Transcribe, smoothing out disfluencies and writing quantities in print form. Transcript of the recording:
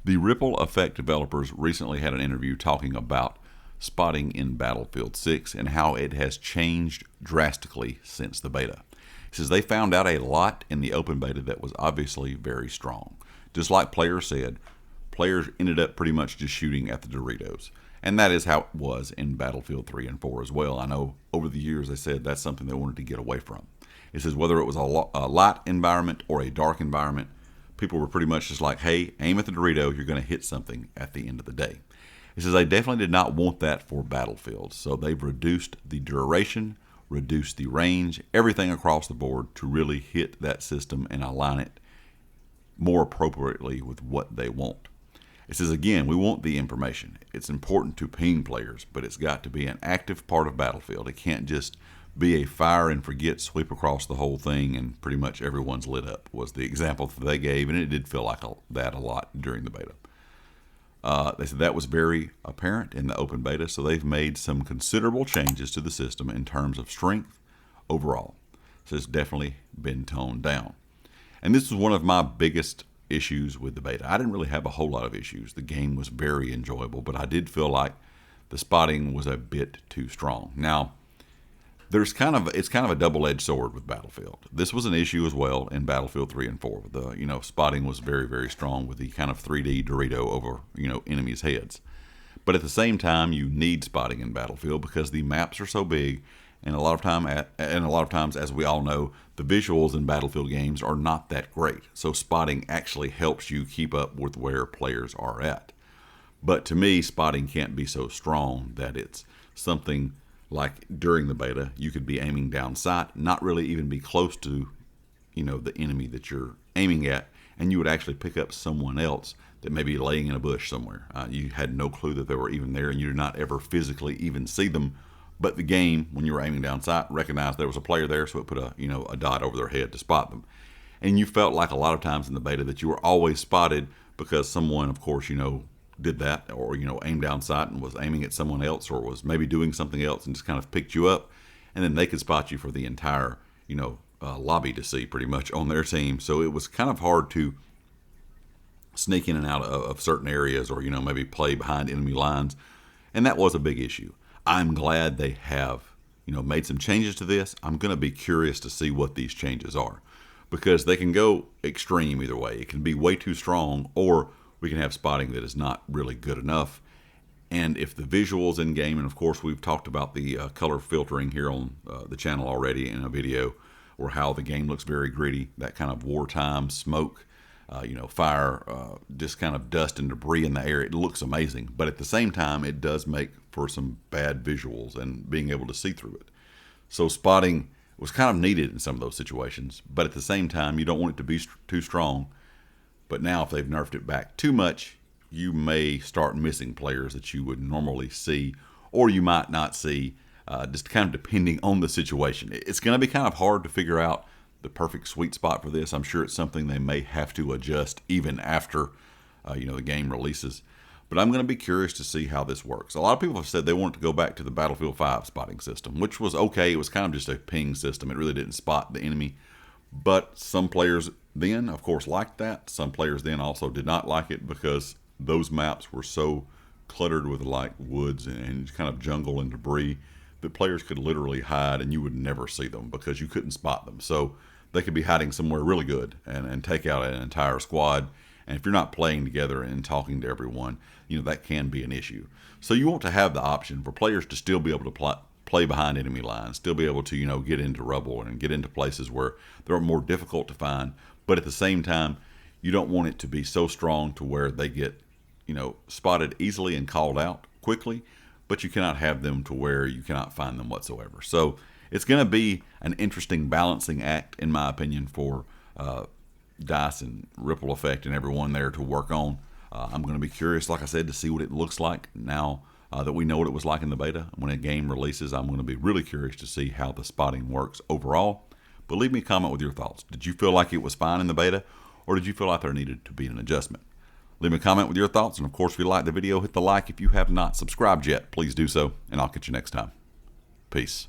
The Ripple Effect developers recently had an interview talking about spotting in Battlefield 6 and how it has changed drastically since the beta. It says they found out a lot in the open beta that was obviously very strong. Just like players said, players ended up pretty much just shooting at the Doritos. And that is how it was in Battlefield 3 and 4 as well. I know over the years they said that's something they wanted to get away from. It says whether it was a light environment or a dark environment, people were pretty much just like, hey, aim at the Dorito, you're going to hit something at the end of the day. It says they definitely did not want that for Battlefield, so they've reduced the duration, reduced the range, everything across the board to really hit that system and align it more appropriately with what they want. It says, again, we want the information. It's important to ping players, but it's got to be an active part of Battlefield. It can't just be a fire and forget, sweep across the whole thing, and pretty much everyone's lit up, was the example that they gave, and it did feel like that a lot during the beta. They said that was very apparent in the open beta, so they've made some considerable changes to the system in terms of strength overall. So it's definitely been toned down. And this was one of my biggest issues with the beta. I didn't really have a whole lot of issues. The game was very enjoyable, but I did feel like the spotting was a bit too strong. Now, it's kind of a double-edged sword with Battlefield. This was an issue as well in Battlefield 3 and 4. The spotting was very, very strong with the kind of 3D Dorito over enemies' heads. But at the same time, you need spotting in Battlefield because the maps are so big, and a lot of times, as we all know, the visuals in Battlefield games are not that great. So spotting actually helps you keep up with where players are at. But to me, spotting can't be so strong that it's something like during the beta, you could be aiming down sight, not really even be close to, the enemy that you're aiming at, and you would actually pick up someone else that may be laying in a bush somewhere. You had no clue that they were even there, and you did not ever physically even see them. But the game, when you were aiming down sight, recognized there was a player there, so it put a dot over their head to spot them. And you felt like a lot of times in the beta that you were always spotted because someone, of course, did that, or aimed down sight and was aiming at someone else, or was maybe doing something else and just kind of picked you up, and then they could spot you for the entire lobby to see pretty much on their team. So it was kind of hard to sneak in and out of certain areas, or maybe play behind enemy lines, and that was a big issue. I'm glad they have made some changes to this. I'm going to be curious to see what these changes are, because they can go extreme either way. It can be way too strong, or we can have spotting that is not really good enough. And if the visuals in game, and of course we've talked about the color filtering here on the channel already in a video, or how the game looks very gritty, that kind of wartime smoke, fire, just kind of dust and debris in the air. It looks amazing, but at the same time, it does make for some bad visuals and being able to see through it. So spotting was kind of needed in some of those situations, but at the same time, you don't want it to be too strong. But now if they've nerfed it back too much, you may start missing players that you would normally see, or you might not see, just kind of depending on the situation. It's going to be kind of hard to figure out the perfect sweet spot for this. I'm sure it's something they may have to adjust even after the game releases. But I'm going to be curious to see how this works. A lot of people have said they want to go back to the Battlefield 5 spotting system, which was okay. It was kind of just a ping system. It really didn't spot the enemy. But some players then, of course, liked that. Some players then also did not like it because those maps were so cluttered with like woods and kind of jungle and debris that players could literally hide and you would never see them because you couldn't spot them. So they could be hiding somewhere really good and take out an entire squad. And if you're not playing together and talking to everyone, that can be an issue. So you want to have the option for players to still be able to play behind enemy lines, still be able to, get into rubble and get into places where they're more difficult to find. But at the same time, you don't want it to be so strong to where they get, spotted easily and called out quickly, but you cannot have them to where you cannot find them whatsoever. So it's going to be an interesting balancing act, in my opinion, for DICE and Ripple Effect and everyone there to work on. I'm going to be curious, like I said, to see what it looks like now that we know what it was like in the beta. When a game releases, I'm going to be really curious to see how the spotting works overall. But leave me a comment with your thoughts. Did you feel like it was fine in the beta, or did you feel like there needed to be an adjustment? Leave me a comment with your thoughts, and of course, if you like the video, hit the like. If you have not subscribed yet, please do so, and I'll catch you next time. Peace.